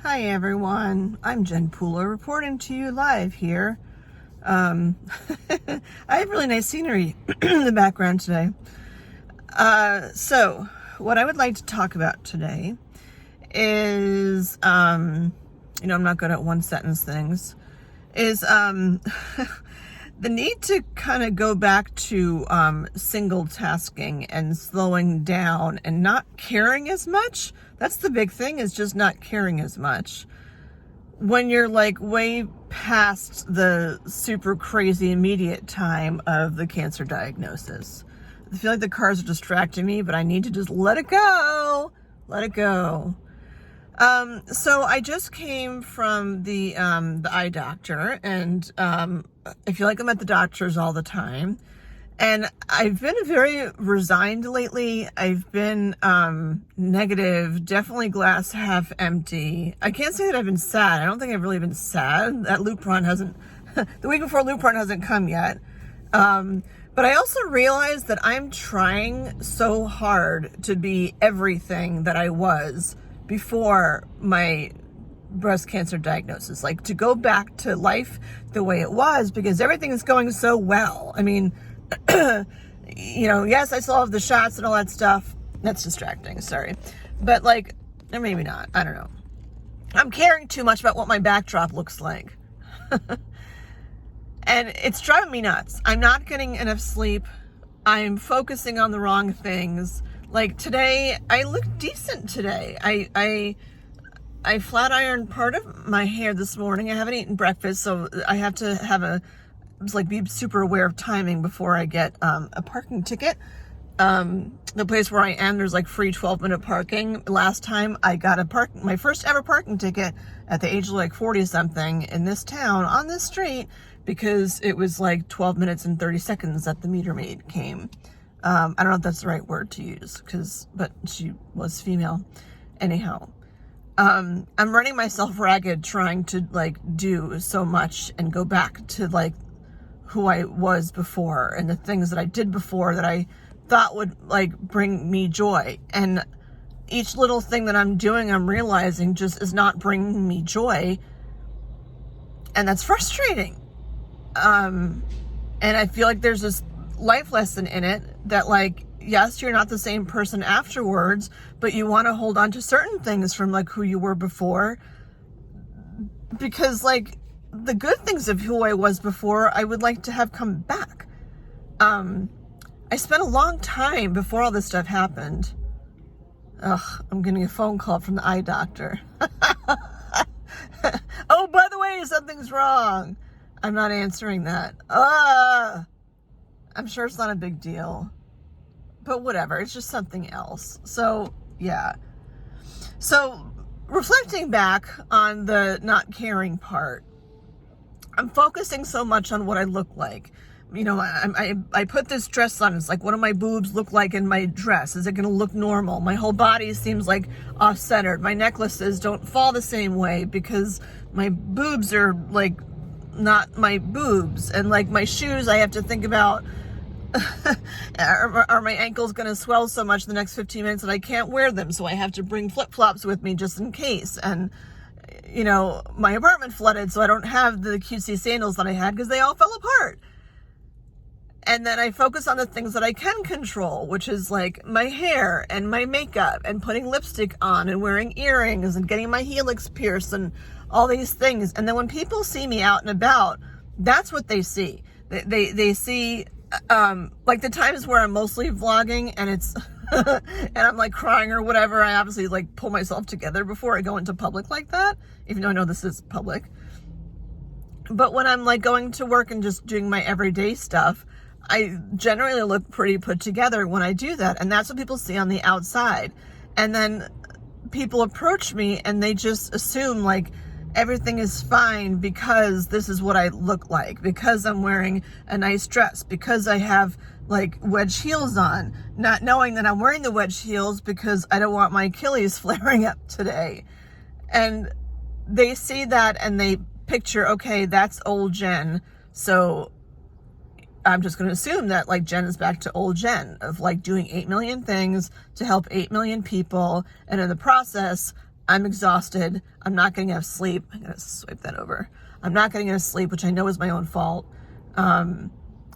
Hi everyone, I'm Jen Pooler reporting to you live here. I have really nice scenery in the background today. So what I would like to talk about today is, I'm not good at one sentence things, is the need to kind of go back to single tasking and slowing down and not caring as much. That's the big thing, is just not caring as much. When you're like way past the super crazy immediate time of the cancer diagnosis. I feel like the cars are distracting me, but I need to just let it go. Let it go. So I just came from the eye doctor, and I feel like I'm at the doctor's all the time. And I've been very resigned lately. I've been negative, definitely glass half empty. I can't say that I've been sad. I don't think I've really been sad. That Lupron hasn't, the week before Lupron hasn't come yet. But I also realized that I'm trying so hard to be everything that I was before my breast cancer diagnosis. Like, to go back to life the way it was, because everything is going so well. I mean, yes, I still have the shots and all that stuff. That's distracting, sorry. But like, or maybe not, I don't know. I'm caring too much about what my backdrop looks like. And it's driving me nuts. I'm not getting enough sleep. I'm focusing on the wrong things. Like today, I look decent today. I flat ironed part of my hair this morning. I haven't eaten breakfast, so I have to have be super aware of timing before I get a parking ticket. The place where I am, there's like free 12-minute parking. Last time I got my first ever parking ticket at the age of like 40 something in this town on this street, because it was like 12 minutes and 30 seconds that the meter maid came. I don't know if that's the right word to use, but she was female. Anyhow, I'm running myself ragged trying to like do so much and go back to like who I was before and the things that I did before that I thought would like bring me joy. And each little thing that I'm doing, I'm realizing just is not bringing me joy. And that's frustrating. And I feel like there's this life lesson in it that like, yes, you're not the same person afterwards, but you want to hold on to certain things from like who you were before, because like the good things of who I was before, I would like to have come back. I spent a long time before all this stuff happened. I'm getting a phone call from the eye doctor. Oh, by the way, something's wrong. I'm not answering that. I'm sure it's not a big deal, but whatever. It's just something else. So yeah. So reflecting back on the not caring part, I'm focusing so much on what I look like. I put this dress on. It's like, what do my boobs look like in my dress? Is it going to look normal? My whole body seems like off-centered. My necklaces don't fall the same way because my boobs are like not my boobs. And like my shoes, I have to think about, are my ankles going to swell so much in the next 15 minutes that I can't wear them? So I have to bring flip-flops with me just in case. And my apartment flooded, so I don't have the cutesy sandals that I had because they all fell apart. And then I focus on the things that I can control, which is like my hair and my makeup and putting lipstick on and wearing earrings and getting my helix pierced and all these things. And then when people see me out and about, that's what they see. They see like the times where I'm mostly vlogging and it's and I'm like crying or whatever. I obviously like pull myself together before I go into public like that, even though I know this is public. But when I'm like going to work and just doing my everyday stuff, I generally look pretty put together when I do that. And that's what people see on the outside. And then people approach me and they just assume like everything is fine because this is what I look like, because I'm wearing a nice dress, because I have like wedge heels on, not knowing that I'm wearing the wedge heels because I don't want my Achilles flaring up today. And they see that and they picture, okay, that's old Jen. So I'm just going to assume that like Jen is back to old Jen of like doing 8 million things to help 8 million people. And in the process, I'm exhausted. I'm not getting enough sleep. I gotta swipe that over. I'm not getting enough sleep, which I know is my own fault. And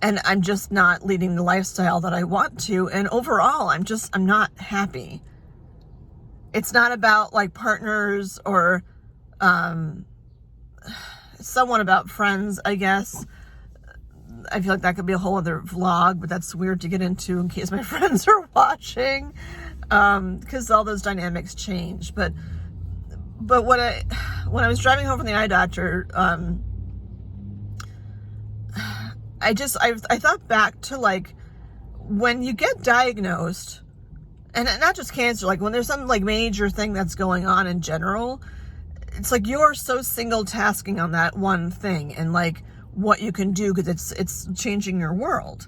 I'm just not leading the lifestyle that I want to. And overall, I'm not happy. It's not about like partners or, someone about friends, I guess. I feel like that could be a whole other vlog, but that's weird to get into in case my friends are watching. Because all those dynamics change. But when I was driving home from the eye doctor, I thought back to like when you get diagnosed, and not just cancer, like when there's some like major thing that's going on in general, it's like you're so single tasking on that one thing and like what you can do because it's changing your world.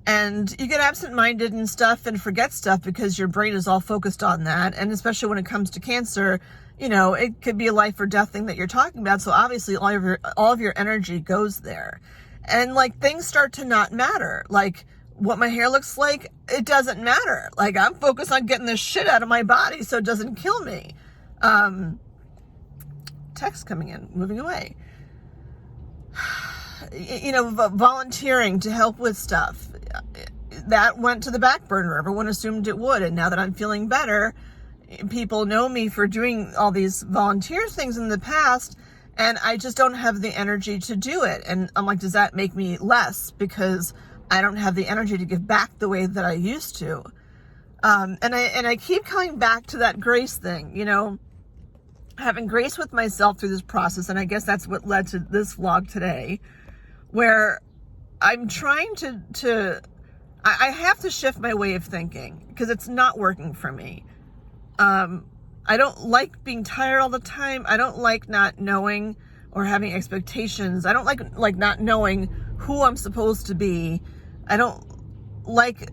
And you get absent-minded and stuff and forget stuff because your brain is all focused on that. And especially when it comes to cancer, you know, it could be a life or death thing that you're talking about. So obviously all of your energy goes there. And like things start to not matter. Like what my hair looks like, it doesn't matter. Like I'm focused on getting this shit out of my body so it doesn't kill me. Text coming in, moving away. You know, volunteering to help with stuff. That went to the back burner. Everyone assumed it would. And now that I'm feeling better, people know me for doing all these volunteer things in the past. And I just don't have the energy to do it. And I'm like, does that make me less? Because I don't have the energy to give back the way that I used to. And I keep coming back to that grace thing, you know, having grace with myself through this process. And I guess that's what led to this vlog today, where I'm trying I have to shift my way of thinking because it's not working for me. I don't like being tired all the time. I don't like not knowing or having expectations. I don't like not knowing who I'm supposed to be. I don't like,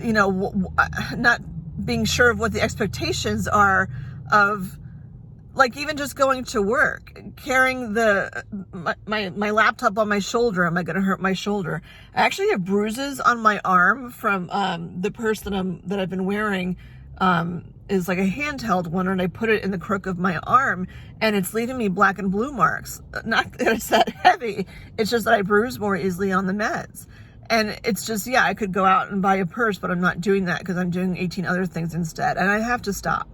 you know, not being sure of what the expectations are of, like, even just going to work, carrying my laptop on my shoulder. Am I going to hurt my shoulder? I actually have bruises on my arm from the purse that I've been wearing. Is like a handheld one, and I put it in the crook of my arm, and it's leaving me black and blue marks. Not that it's that heavy, it's just that I bruise more easily on the meds. And it's just, yeah, I could go out and buy a purse, but I'm not doing that because I'm doing 18 other things instead, and I have to stop.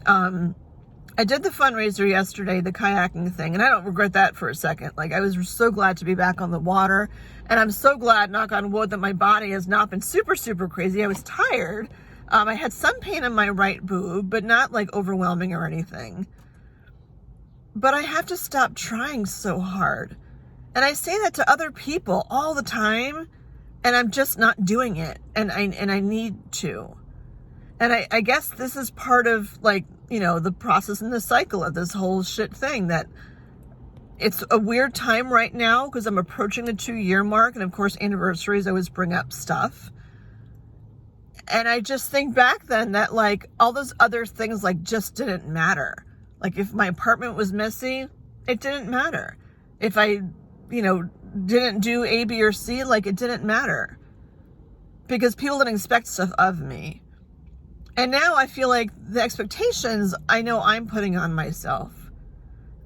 I did the fundraiser yesterday, the kayaking thing, and I don't regret that for a second. Like, I was so glad to be back on the water, and I'm so glad, knock on wood, that my body has not been super, super crazy. I was tired. I had some pain in my right boob, but not like overwhelming or anything. But I have to stop trying so hard. And I say that to other people all the time, and I'm just not doing it. And I need to. And I guess this is part of, like, you know, the process and the cycle of this whole shit thing, that it's a weird time right now because I'm approaching the 2-year mark. And of course, anniversaries always bring up stuff. And I just think back then that, like, all those other things, like, just didn't matter. Like, if my apartment was messy, it didn't matter. If I, you know, didn't do A, B, or C, like, it didn't matter. Because people didn't expect stuff of me. And now I feel like the expectations I know I'm putting on myself.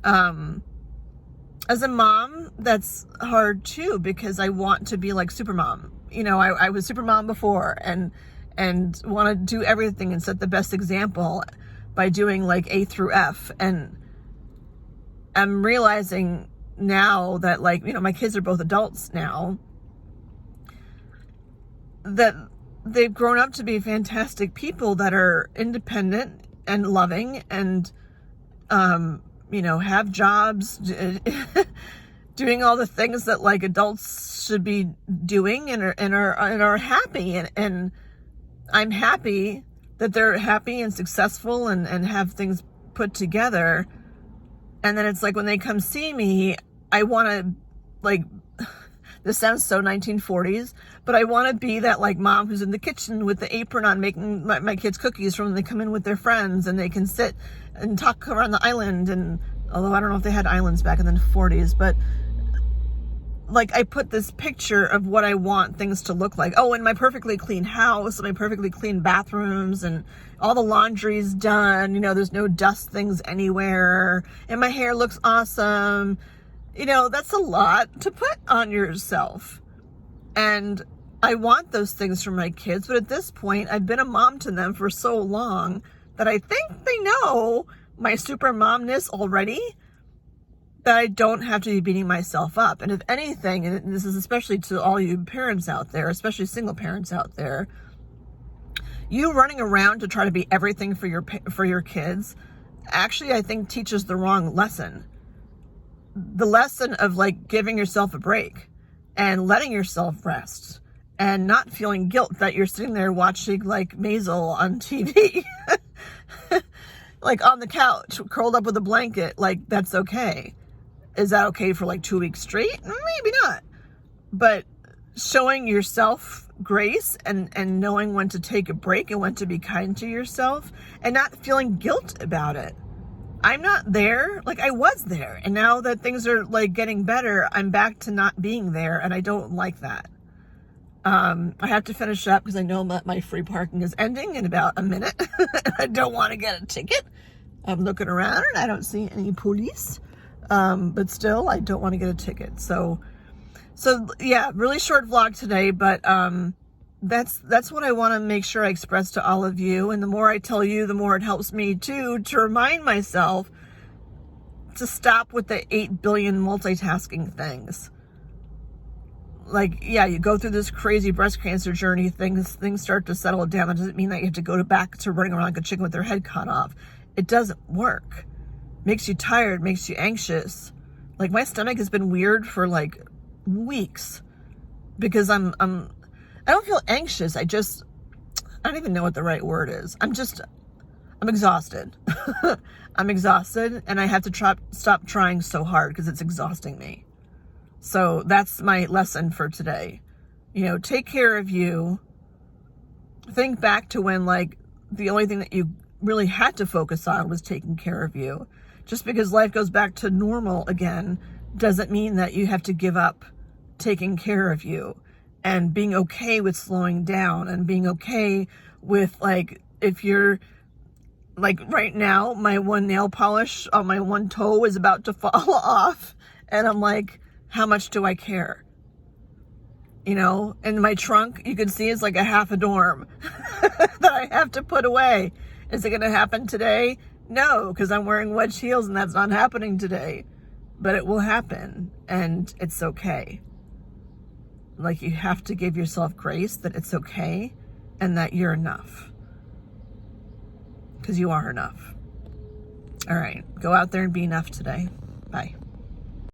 As a mom, that's hard, too, because I want to be like Supermom. You know, I was Supermom before, and want to do everything and set the best example by doing like A through F. And I'm realizing now that, like, you know, my kids are both adults now, that they've grown up to be fantastic people that are independent and loving and, you know, have jobs, doing all the things that, like, adults should be doing, and are happy. And I'm happy that they're happy and successful and have things put together. And then it's like, when they come see me, I want to, like, this sounds so 1940s, but I want to be that, like, mom who's in the kitchen with the apron on making my kids cookies from when they come in with their friends, and they can sit and talk around the island. And although I don't know if they had islands back in the 40s, but like I put this picture of what I want things to look like. Oh, and my perfectly clean house, and my perfectly clean bathrooms, and all the laundry's done. You know, there's no dust things anywhere, and my hair looks awesome. You know, that's a lot to put on yourself. And I want those things for my kids, but at this point, I've been a mom to them for so long that I think they know my super momness already, that I don't have to be beating myself up. And if anything, and this is especially to all you parents out there, especially single parents out there, you running around to try to be everything for your kids, actually, I think teaches the wrong lesson. The lesson of like giving yourself a break and letting yourself rest and not feeling guilt that you're sitting there watching like Maisel on TV, like on the couch, curled up with a blanket, like that's okay. Is that okay for like 2 weeks straight? Maybe not. But showing yourself grace and knowing when to take a break and when to be kind to yourself and not feeling guilt about it. I'm not there. Like I was there. And now that things are like getting better, I'm back to not being there. And I don't like that. I have to finish up because I know my free parking is ending in about a minute. I don't want to get a ticket. I'm looking around and I don't see any police. But still, I don't want to get a ticket. So yeah, really short vlog today, but, that's what I want to make sure I express to all of you. And the more I tell you, the more it helps me too, to remind myself to stop with the 8 billion multitasking things. Like, yeah, you go through this crazy breast cancer journey, things start to settle down. That doesn't mean that you have to go back to running around like a chicken with their head cut off. It doesn't work. Makes you tired, makes you anxious. Like my stomach has been weird for like weeks because I don't feel anxious. I don't even know what the right word is. I'm exhausted. I'm exhausted and I have to stop trying so hard because it's exhausting me. So that's my lesson for today. You know, take care of you. Think back to when like the only thing that you really had to focus on was taking care of you. Just because life goes back to normal again doesn't mean that you have to give up taking care of you and being okay with slowing down and being okay with like, if you're like right now, my one nail polish on my one toe is about to fall off. And I'm like, how much do I care? You know, and my trunk, you can see is like a half a dorm that I have to put away. Is it going to happen today? No, because I'm wearing wedge heels and that's not happening today. But it will happen and it's okay. Like you have to give yourself grace that it's okay and that you're enough. Because you are enough. All right, go out there and be enough today. Bye.